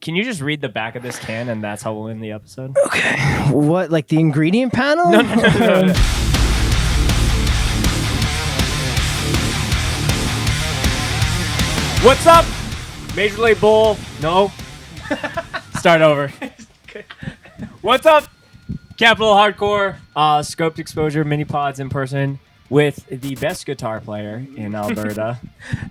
Can you just read the back of this can and that's how we'll end the episode? Okay. What, like the ingredient panel? No. What's up? Major League Bull. No. Start over. What's up? Capital Hardcore. Scoped Exposure mini pods in person with the best guitar player in Alberta.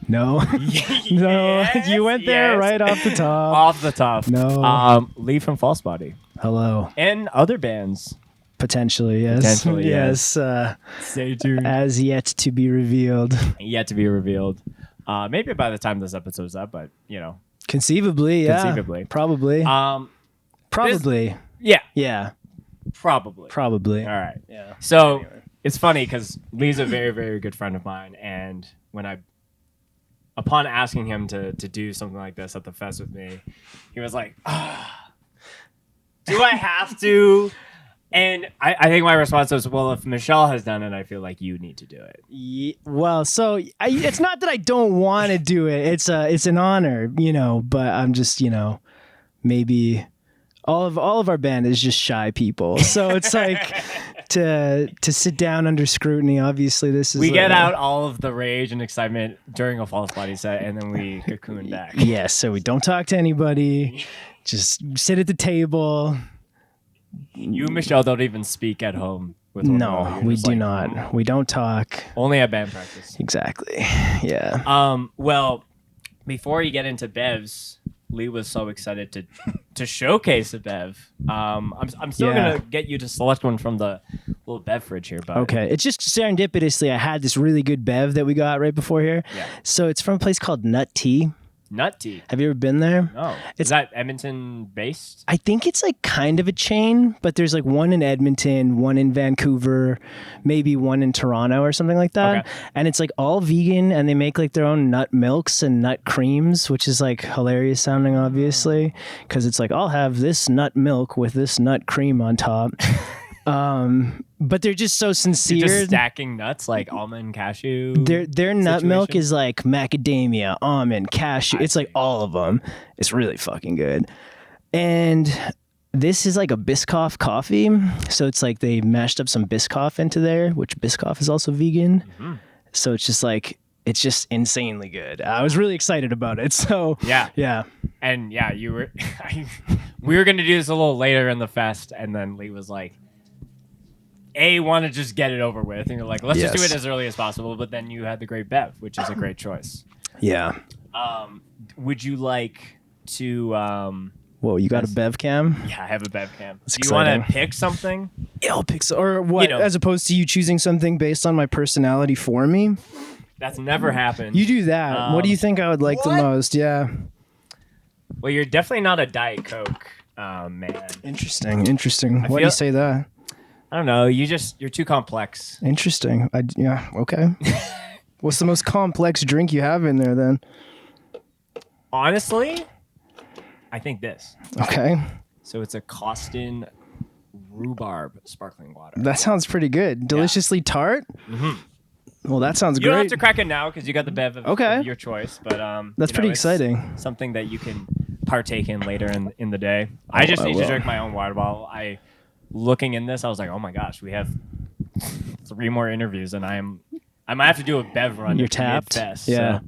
No. Yes, You went there right off the top. Off the top. No. Lee from False Body. Hello. And other bands. Potentially, yes. Potentially, yes. Stay tuned. As yet to be revealed. Yet to be revealed. Maybe by the time this episode's up, but you know. Conceivably, yeah. Conceivably. Probably. Probably. Yeah. Yeah. Probably. Probably. All right. Yeah. So Anyway. It's funny because Lee's a very, very good friend of mine, and upon asking him to do something like this at the fest with me, he was like, do I have to? And I think my response was, well, if Michelle has done it, I feel like you need to do it. Yeah, well, so it's not that I don't want to do it. It's an honor, but I'm just, maybe all of our band is just shy people. So it's like to sit down under scrutiny. Obviously, this is we get out all of the rage and excitement during a False Body set, and then we cocoon back. Yes, so we don't talk to anybody. Just sit at the table. You and Michelle don't even speak at home. No, we do not. We don't talk. Only at band practice. Exactly. Yeah. Well, before you get into Bevs, Lee was so excited to showcase a Bev. I'm still gonna get you to select one from the little Bev fridge here, but okay. It's just serendipitously I had this really good Bev that we got right before here. Yeah. So it's from a place called Nut Tea. Nut Tea. Have you ever been there? No. Is that Edmonton based? I think it's like kind of a chain, but there's like one in Edmonton, one in Vancouver, maybe one in Toronto or something like that. Okay. And it's like all vegan, and they make like their own nut milks and nut creams, which is like hilarious sounding, obviously, because it's like I'll have this nut milk with this nut cream on top. But they're just so sincere. You're just stacking nuts like almond, cashew. Their nut milk is like macadamia, almond, cashew. It's like all of them. It's really fucking good. And this is like a Biscoff coffee. So it's like they mashed up some Biscoff into there, which Biscoff is also vegan. Mm-hmm. So it's just insanely good. I was really excited about it. So yeah. And yeah, you were. We were gonna do this a little later in the fest, and then Lee was like, want to just get it over with, and you're like, let's just do it as early as possible. But then you had the great Bev, which is a great choice. Yeah. Would you like to? Whoa, you got a Bev cam? Yeah, I have a Bev cam. That's do you want to pick something? Yeah, I'll pick or what? As opposed to you choosing something based on my personality for me. That's never happened. You do that. What do you think I would like the most? Yeah. Well, you're definitely not a Diet Coke man. Interesting. Why do you say that? I don't know. You're too complex. Interesting. Yeah. Okay. What's the most complex drink you have in there then? Honestly, I think this. Okay. So it's a Costin rhubarb sparkling water. That sounds pretty good. Deliciously tart. Mm-hmm. Well, that sounds great. You don't have to crack it now because you got the Bev of your choice. But that's pretty exciting. Something that you can partake in later in the day. I just need to drink my own water bottle. Looking in this, I was like, oh my gosh, we have 3 more interviews, and I might have to do a Bev run. You're tapped. Mid-fest, yeah. So.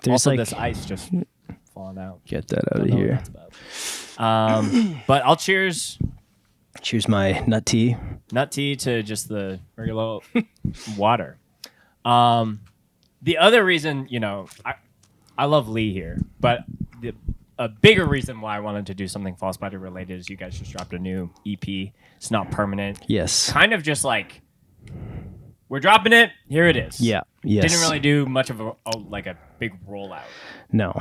There's also, like this ice just falling out. Get that out of here. But I'll cheers my nut tea to just the regular water. The other reason, I love Lee here, but a bigger reason why I wanted to do something False Body related is you guys just dropped a new EP. It's not permanent. Yes. Kind of just like, we're dropping it. Here it is. Yeah. Yes. Didn't really do much of a big rollout. No.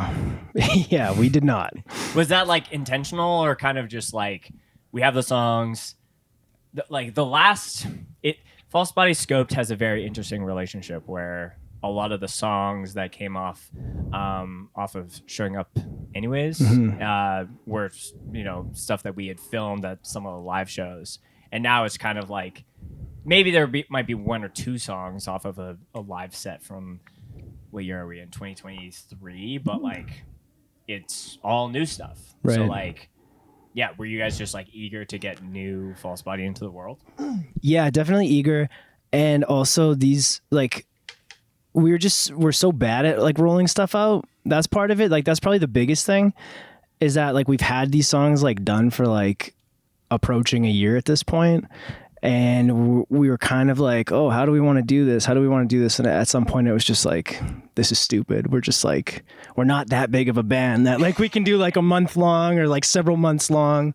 Yeah, we did not. Was that like intentional or kind of just like, we have the songs, False Body Scoped has a very interesting relationship where a lot of the songs that came off of Showing Up Anyways were stuff that we had filmed at some of the live shows, and now it's kind of like maybe might be 1 or 2 songs off of a live set from what year are we in, 2023, but like it's all new stuff. Right. So like, yeah, were you guys just like eager to get new False Body into the world? Yeah, definitely eager. And also these like we're so bad at like rolling stuff out. That's part of it. Like that's probably the biggest thing is that like we've had these songs like done for like approaching a year at this point, and we were kind of like, oh, how do we want to do this? How do we want to do this? And at some point it was just like, this is stupid. We're just like, we're not that big of a band that like we can do like a month long or like several months long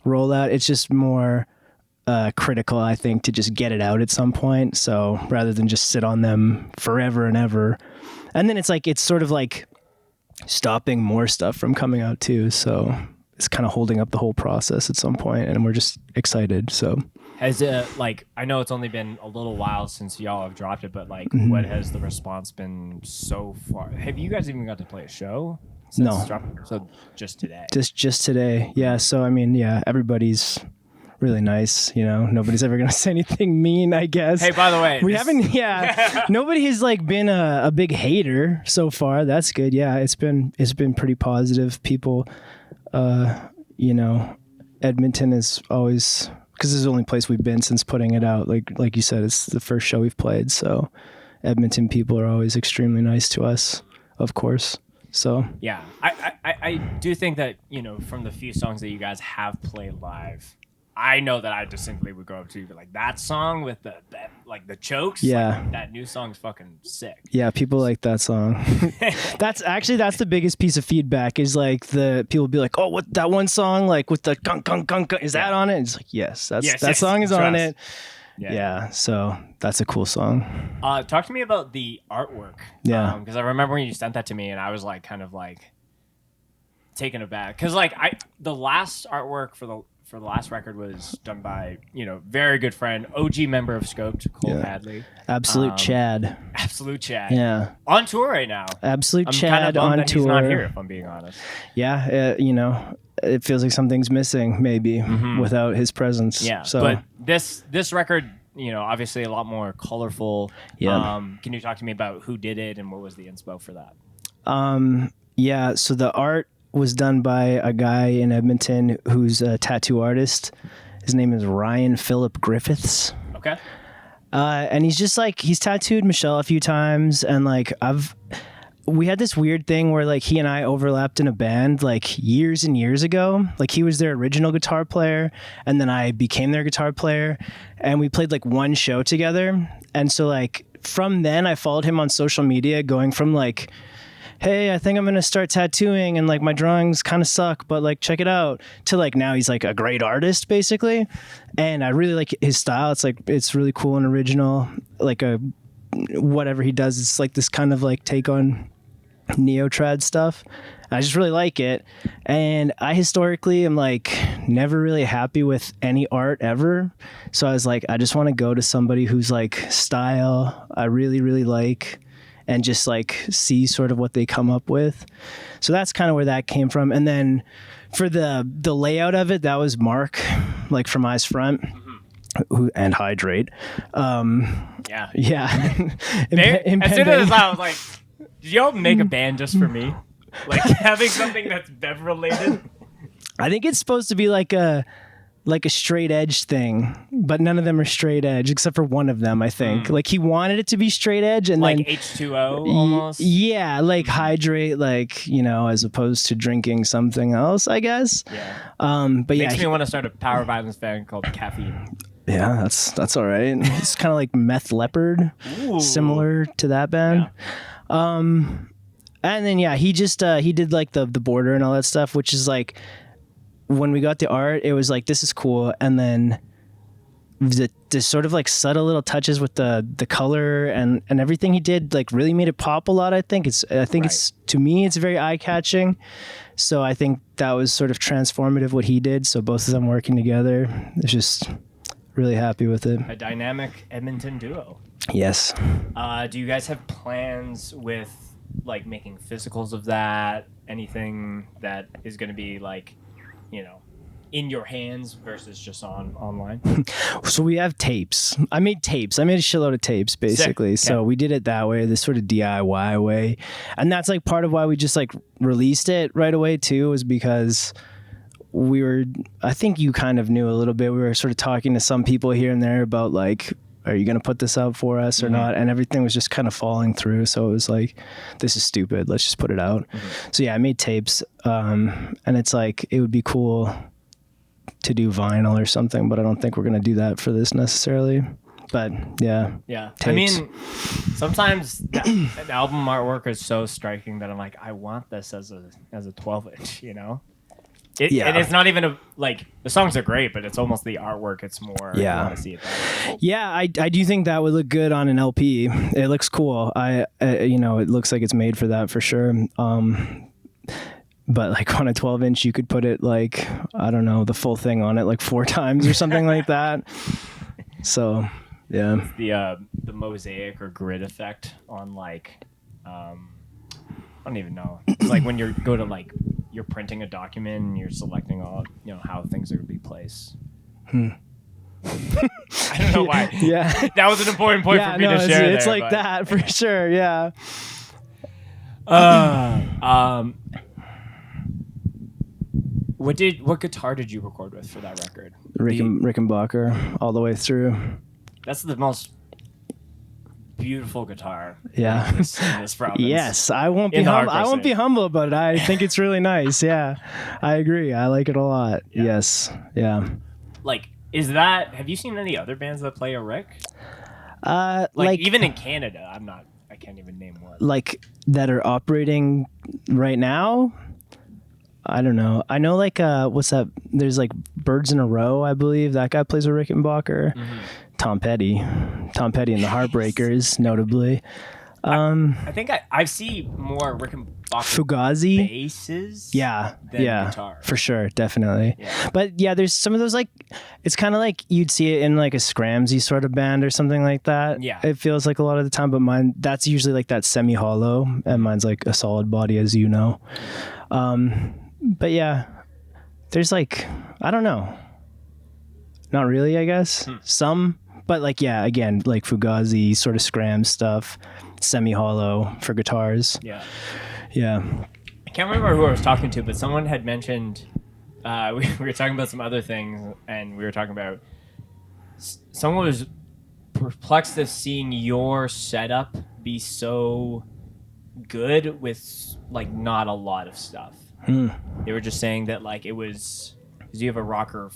rollout. It's just more critical, I think, to just get it out at some point. So rather than just sit on them forever and ever. And then it's like, it's sort of like stopping more stuff from coming out too. So it's kind of holding up the whole process at some point, and we're just excited. So has like, I know it's only been a little while since y'all have dropped it, but like what has the response been so far? Have you guys even got to play a show? No. So just today. Just today. Yeah. So I mean, yeah, everybody's really nice, you know. Nobody's ever gonna say anything mean, I guess. Hey, by the way, we haven't. Yeah, nobody has like been a big hater so far. That's good. Yeah, it's been pretty positive. People, you know, Edmonton is always, because this is the only place we've been since putting it out. Like you said, it's the first show we've played. So Edmonton people are always extremely nice to us, of course. So yeah, I do think that, you know, from the few songs that you guys have played live, I know that I distinctly would go up to you, but like that song with the like the chokes, yeah, like, that new song's fucking sick. Yeah, people like that song. that's the biggest piece of feedback is like the people be like, oh, what that one song like with the gunk gunk gunk, is that on it? And it's like, yes, that song is on it. Yeah, so that's a cool song. Talk to me about the artwork. Yeah, because I remember when you sent that to me, and I was like, kind of like taken aback, because like the last artwork for the last record was done by, you know, very good friend, OG member of Scoped, Cole Hadley. Absolute Chad. Absolute Chad. Yeah. On tour right now. Absolute I'm Chad kind of on that tour. He's not here, if I'm being honest. Yeah, you know, it feels like something's missing maybe without his presence. Yeah. So, but this record, you know, obviously a lot more colorful. Yeah. Can you talk to me about who did it and what was the inspo for that? Yeah. So the art was done by a guy in Edmonton who's a tattoo artist. His name is Ryan Phillip Griffiths. Okay. And he's just like, he's tattooed Michelle a few times, and like we had this weird thing where like he and I overlapped in a band like years and years ago. Like he was their original guitar player, and then I became their guitar player, and we played like one show together. And so like from then I followed him on social media, going from like, hey, I think I'm going to start tattooing, and like my drawings kind of suck, but like check it out, to like now he's like a great artist basically. And I really like his style. It's like, it's really cool and original. Like whatever he does, it's like this kind of like take on neo-trad stuff. I just really like it. And I historically am like never really happy with any art ever. So I was like, I just want to go to somebody whose like style I really, really like, and just like see sort of what they come up with. So that's kind of where that came from. And then for the layout of it, that was Mark, like from Eyes Front, and Hydrate. Yeah. As soon as I was like, did y'all make a band just for me? Like having something that's Bev related? I think it's supposed to be like a straight edge thing, but none of them are straight edge except for one of them, I think. Like he wanted it to be straight edge, and like then H2O almost. Yeah, like Hydrate, like, you know, as opposed to drinking something else, I guess. Yeah. But Makes me want to start a power violence band called Caffeine. Yeah, that's all right. It's kind of like Meth Leopard, similar to that band. Yeah. And then he just he did like the border and all that stuff, which is like, when we got the art, it was like, this is cool. And then the sort of like subtle little touches with the color and everything he did like really made it pop a lot. I think it's to me, it's very eye catching. So I think that was sort of transformative what he did. So both of them working together, it's just really happy with it. A dynamic Edmonton duo. Yes. Do you guys have plans with like making physicals of that? Anything that is going to be like, you know, in your hands versus just online? So we have tapes. I made tapes. I made a shitload of tapes, basically. Sick. Okay. So we did it that way, this sort of DIY way. And that's like part of why we just like released it right away too, was because I think you kind of knew a little bit. We were sort of talking to some people here and there about like, are you going to put this out for us or not? And everything was just kind of falling through. So it was like, this is stupid. Let's just put it out. So yeah, I made tapes. And it's like, it would be cool to do vinyl or something, but I don't think we're going to do that for this necessarily. But yeah. Yeah. Tapes. I mean, sometimes an album artwork is so striking that I'm like, I want this as a 12-inch, you know? And it's not even like the songs are great, but it's almost the artwork. It's more. Yeah. I want to see it that way. Yeah, I do think that would look good on an LP. It looks cool. It looks like it's made for that for sure. But like on a 12-inch, you could put it like, I don't know, the full thing on it like 4 times or something like that. So yeah, the mosaic or grid effect on like, I don't even know. It's like when you go to like. You're printing a document and you're selecting all, how things are going to be placed. I don't know why. Yeah. That was an important point for me to share. It's like that for sure. Yeah. What guitar did you record with for that record? Rickenbacker all the way through. That's the most beautiful guitar. Yeah. In this province. Yes, I won't be humble about it. I think it's really nice. Yeah, I agree. I like it a lot. Yeah. Yes. Yeah. Like, have you seen any other bands that play a Rick? Like even in Canada, I can't even name one. Like that are operating right now. I don't know. I know like what's that? There's like Birds in a Row, I believe. That guy plays a Rickenbacker. Tom Petty and the Heartbreakers, notably. I think I see more Rickenbacker Fugazi basses. Yeah, than guitars. For sure, definitely. Yeah. But yeah, there's some of those like, it's kind of like you'd see it in like a Scramsy sort of band or something like that. Yeah. It feels like a lot of the time, but mine, that's usually like that semi-hollow, and mine's like a solid body, as you know. But yeah, there's like, I don't know. Not really, I guess. Some. But like, yeah, again, like Fugazi, sort of Scram stuff, semi-hollow for guitars. Yeah. Yeah. I can't remember who I was talking to, but someone had mentioned, we were talking about some other things, and we were talking about, someone was perplexed of seeing your setup be so good with like not a lot of stuff. They were just saying that like it was, because you have a Rocker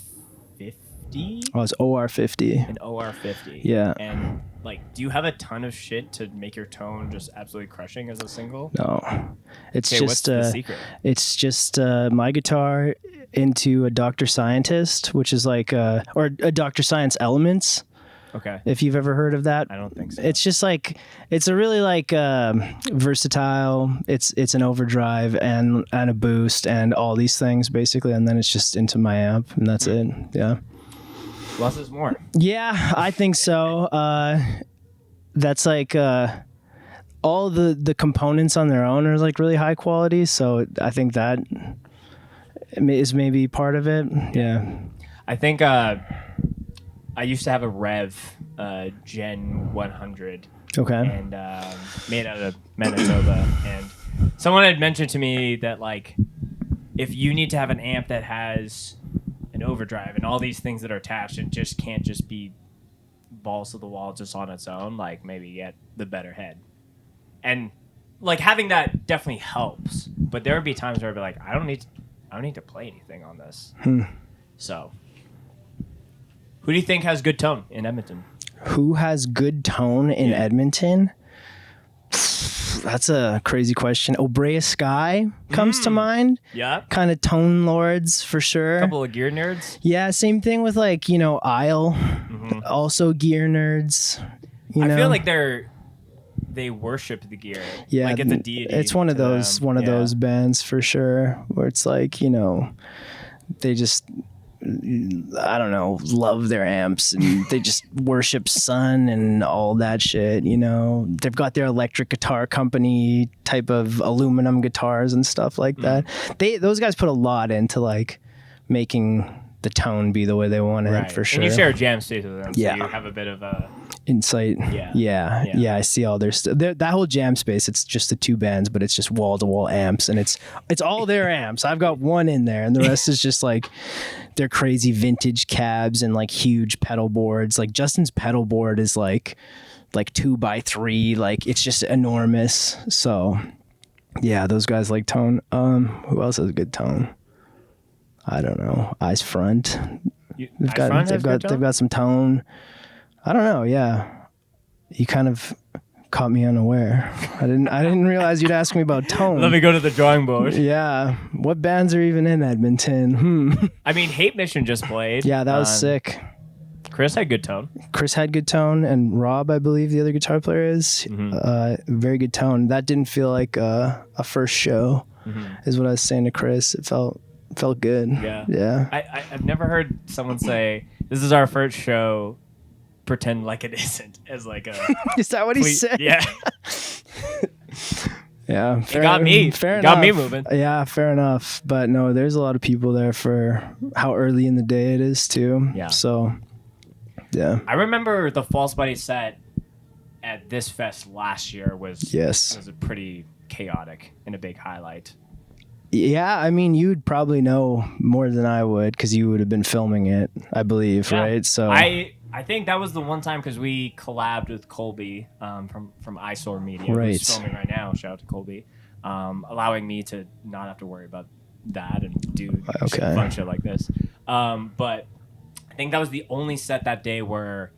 50? Oh, it's OR50. An OR50. Yeah. And like, do you have a ton of shit to make your tone just absolutely crushing as a single? No, it's Okay, just what's the secret? It's just my guitar into a Dr. Scientist, which is like or a Dr. Science Elements. Okay. If you've ever heard of that. I don't think so. It's just like, it's a really like versatile, it's an overdrive and a boost and all these things basically, and then it's just into my amp, and that's it. Yeah. Less is more. Yeah, I think so. That's like all the components on their own are like really high quality, so I think that is maybe part of it. Yeah. I think I used to have a Rev Gen 100. Okay. And made out of Manitoba, and someone had mentioned to me that like if you need to have an amp that has an overdrive and all these things that are attached and just can't just be balls to the wall just on its own, like maybe get the better head. And like having that definitely helps, but there would be times where I'd be like, I don't need to play anything on this. So who do you think has good tone in Edmonton? Who has good tone in Edmonton? That's a crazy question. Obrea Sky comes to mind. Yeah. Kind of tone lords for sure. A couple of gear nerds. Yeah, same thing with like, Isle. Also gear nerds. I feel like they worship the gear. Yeah. Like it's a deity. It's one of those those bands for sure, where it's like, they just, I don't know, love their amps and they just worship Sun and all that shit. They've got their electric guitar company type of aluminum guitars and stuff like that. Those guys put a lot into like making the tone be the way they want it for sure. And you share a jam space with them, so Yeah. you have a bit of a insight. Yeah. I see all their stuff. That whole jam space, it's just the two bands, but it's just wall to wall amps, and it's all their amps. I've got one in there, and the rest is just like their crazy vintage cabs and like huge pedal boards. Like Justin's pedal board is like 2x3, like it's just enormous. So yeah, those guys like tone. Who else has a good tone? I don't know. Eyes Front. They've got some tone. I don't know. Yeah, you kind of caught me unaware. I didn't realize you'd ask me about tone. Let me go to the drawing board. Yeah, what bands are even in Edmonton? I mean, Hate Mission just played. Yeah, that was sick. Chris had good tone. And Rob, I believe the other guitar player is. Very good tone. That didn't feel like a first show, is what I was saying to Chris. It felt good. Yeah. I've never heard someone say, "This is our first show. Pretend like it isn't," as like a. Is that what he said? Yeah. Yeah. It got me. Fair enough. Got me moving. Yeah, fair enough. But no, there's a lot of people there for how early in the day it is too. Yeah. So. Yeah. I remember the False Buddy set at this fest last year was a pretty chaotic and a big highlight. Yeah, I mean, you'd probably know more than I would because you would have been filming it, I believe, right? So I think that was the one time because we collabed with Colby from Eyesore Media, who's filming right now. Shout out to Colby, allowing me to not have to worry about that and do fun shit like this. But I think that was the only set that day where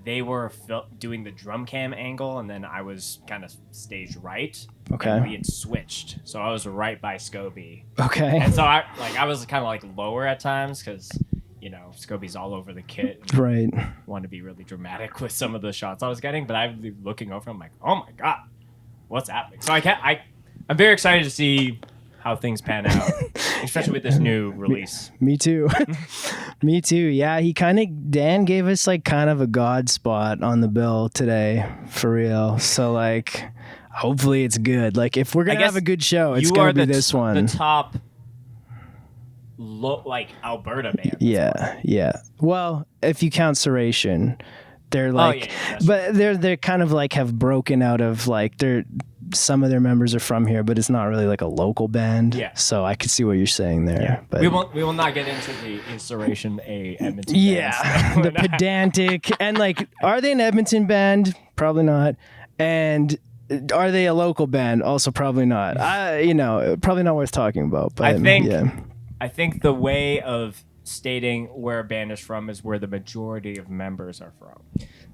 they were doing the drum cam angle, and then I was kind of stage right. Okay. And we had switched, so I was right by Scobie. Okay. And so I was kind of like lower at times because Scobie's all over the kit. Right. Wanted to be really dramatic with some of the shots I was getting, but I'd be looking over. I'm like, oh my god, what's happening? So I'm very excited to see how things pan out, especially with this new release. Me too. Me too. Yeah, Dan gave us like kind of a god spot on the bill today, for real. So like, hopefully it's good. Like if we're gonna have a good show, it's gonna be this one. The top, Alberta band. Yeah. Well, if you count Serration, they're like, but they're kind of like have broken out of like some of their members are from here, but it's not really like a local band. Yeah. So I could see what you're saying there. Yeah. But we will not get into the Inspiration Edmonton. Yeah. The pedantic and like, are they an Edmonton band? Probably not. And are they a local band? Also probably not. Probably not worth talking about. But I think the way of stating where a band is from is where the majority of members are from.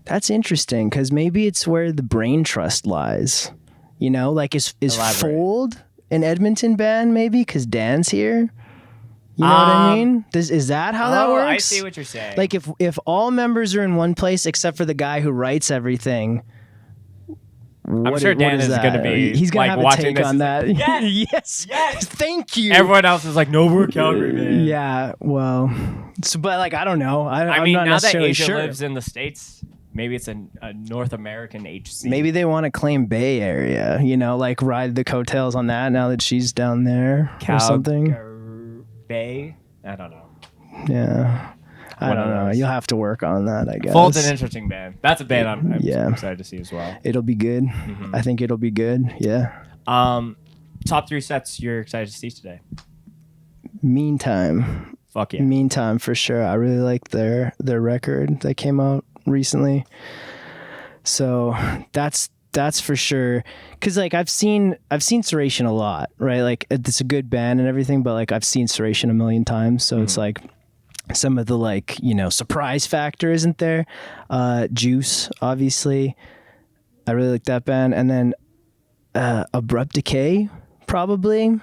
That's interesting because maybe it's where the brain trust lies. Like is Fold an Edmonton band maybe because Dan's here? You know what I mean? Is that how that works? I see what you're saying. Like if all members are in one place except for the guy who writes everything. I'm sure Dan is going to be. He's going to have a take on that. Yes. Yes. Thank you. Everyone else is like, no, we're Calgary, man. Yeah. Well, but like I don't know. I'm mean, not now that necessarily Asia lives in the States, maybe it's a North American HC. Maybe they want to claim Bay Area. Like ride the coattails on that now that she's down there or something. Bay. I don't know. Yeah. I don't know. You'll have to work on that, I guess. Fold's an interesting band. That's a band I'm excited to see as well. It'll be good. Mm-hmm. I think it'll be good. Yeah. Top 3 sets you're excited to see today? Meantime. Fuck yeah. Meantime for sure. I really like their record that came out recently. So that's for sure. Cause like I've seen Serration a lot, right? Like it's a good band and everything, but like I've seen Serration a million times. So it's like some of the like, surprise factor isn't there. Juice, obviously. I really like that band. And then Abrupt Decay, probably.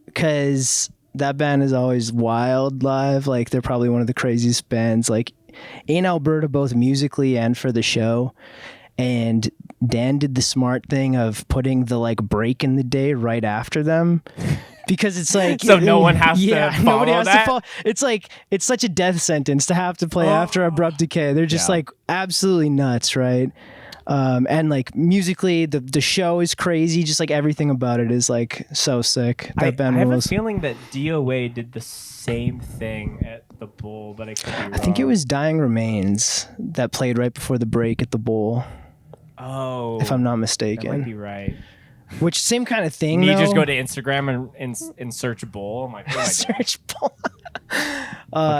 Because that band is always wild live. Like they're probably one of the craziest bands like in Alberta, both musically and for the show. And Dan did the smart thing of putting the like break in the day right after them. Because it's like so no one has to follow nobody has that? to follow. It's like it's such a death sentence to have to play after Abrupt Decay. They're just like absolutely nuts, right? And like musically, the show is crazy. Just like everything about it is like so sick. I have a feeling that DOA did the same thing at the Bull, but I could be wrong. I think it was Dying Remains that played right before the break at the Bull. Oh, if I'm not mistaken. That might be right. Which same kind of thing. You just go to Instagram and search Bull. I'm like, oh my search Bull.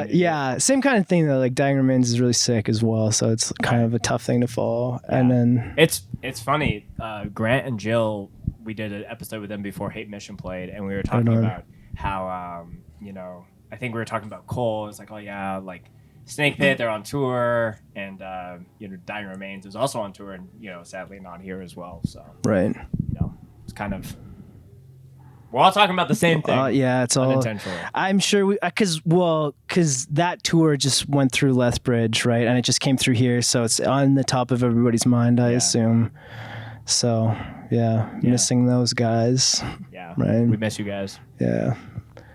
Yeah, same kind of thing though. Like Dying Remains is really sick as well, so it's kind of a tough thing to follow. Yeah. And then it's funny. Grant and Jill, we did an episode with them before Hate Mission played, and we were talking about how I think we were talking about Cole. It's like, oh yeah, like Snake Pit, they're on tour, and Dying Remains was also on tour, and sadly not here as well. So right, it's kind of. We're all talking about the same thing. Yeah, it's all unintentionally. I'm sure because that tour just went through Lethbridge, right, and it just came through here, so it's on the top of everybody's mind, I assume. So missing those guys. Yeah, right. We miss you guys. Yeah.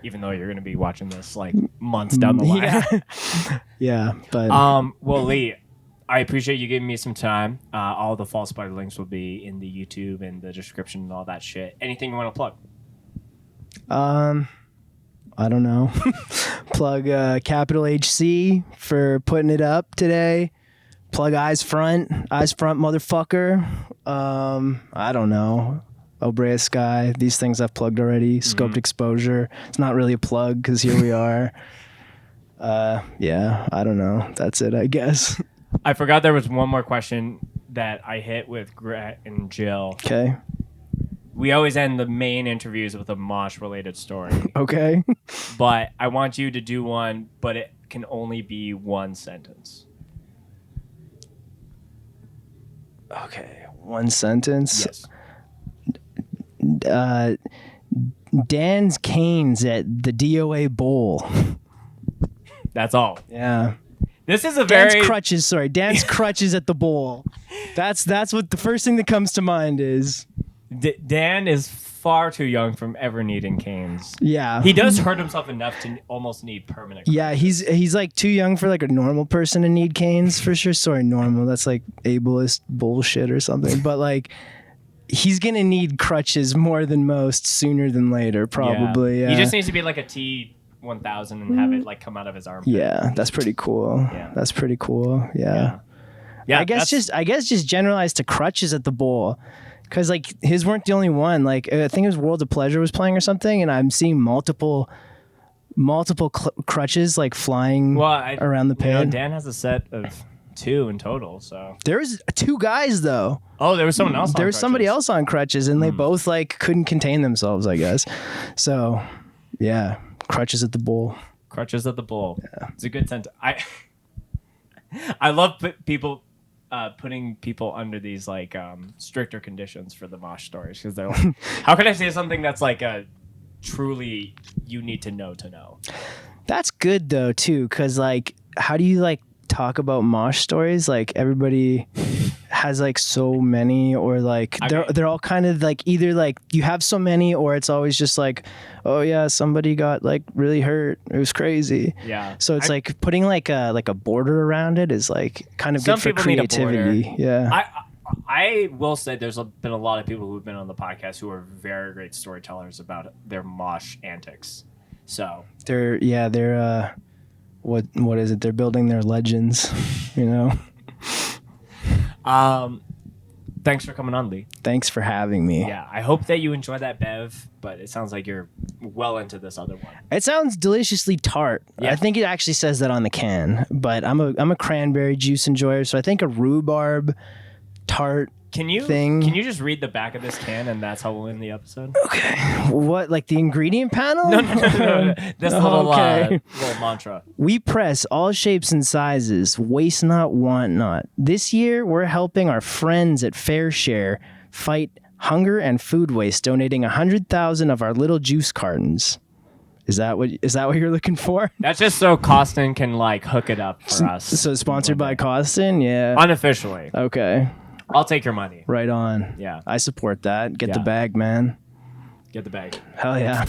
Even though you're going to be watching this like months down the line. Yeah, but well, Lee, I appreciate you giving me some time. All the False Spider links will be in the YouTube and the description and all that shit. Anything you want to plug? I don't know. Plug Capital HC for putting it up today. Plug Eyes Front motherfucker. I don't know. Obrea Sky, these things I've plugged already. Scoped Exposure. It's not really a plug because here we are. I don't know. That's it, I guess. I forgot there was one more question that I hit with Grant and Jill. Okay. We always end the main interviews with a Mosh-related story. Okay. But I want you to do one, but it can only be one sentence. Okay, one sentence? Yes. Dan's canes at the DOA Bowl. That's all. Yeah. This is a Dan's crutches at the bowl. That's what the first thing that comes to mind is. Dan is far too young from ever needing canes. Yeah. He does hurt himself enough to almost need permanent crutches. Yeah, he's like too young for like a normal person to need canes for sure. Sorry, normal. That's like ableist bullshit or something. But like he's going to need crutches more than most sooner than later, probably. Yeah. He just needs to be like a T1000 and have it like come out of his armpit. Yeah, that's pretty cool. Yeah. That's pretty cool. Yeah. I guess just generalized to crutches at the bowl. Because like his weren't the only one. Like I think it was World of Pleasure was playing or something, and I'm seeing multiple crutches like flying around the pit. Dan has a set of 2 in total. So there was 2 guys though. Oh, there was someone else. There was somebody else on crutches, and they both like couldn't contain themselves, I guess. So yeah, crutches at the bowl. Crutches at the bowl. Yeah. It's a good sentence. I love people. Putting people under these like stricter conditions for the mosh stories because they're like, how can I say something that's like a truly you need to know? That's good though too, because like how do you like talk about mosh stories? Like everybody has like so many, or like they're all kind of like either like you have so many, or it's always just like, oh yeah, somebody got like really hurt. It was crazy. Yeah. So it's like putting like a border around it is like kind of good for creativity. Yeah. I will say there's been a lot of people who've been on the podcast who are very great storytellers about their mosh antics. So they're what is it? They're building their legends, you know. Thanks for coming on, Lee. Thanks for having me. Yeah, I hope that you enjoy that bev, but it sounds like you're well into this other one. It sounds deliciously tart. Yeah. I think it actually says that on the can, but I'm a cranberry juice enjoyer, so I think a rhubarb tart Can you just read the back of this can and that's how we'll end the episode? Okay. What, like the ingredient panel? No. This little mantra. We press all shapes and sizes, waste not, want not. This year, we're helping our friends at Fair Share fight hunger and food waste, donating 100,000 of our little juice cartons. Is that what you're looking for? That's just so Costin can like hook it up for us. So sponsored by Costin? Yeah. Unofficially. Okay. I'll take your money. Right on. Yeah. I support that. Get the bag, man. Get the bag. Hell yeah.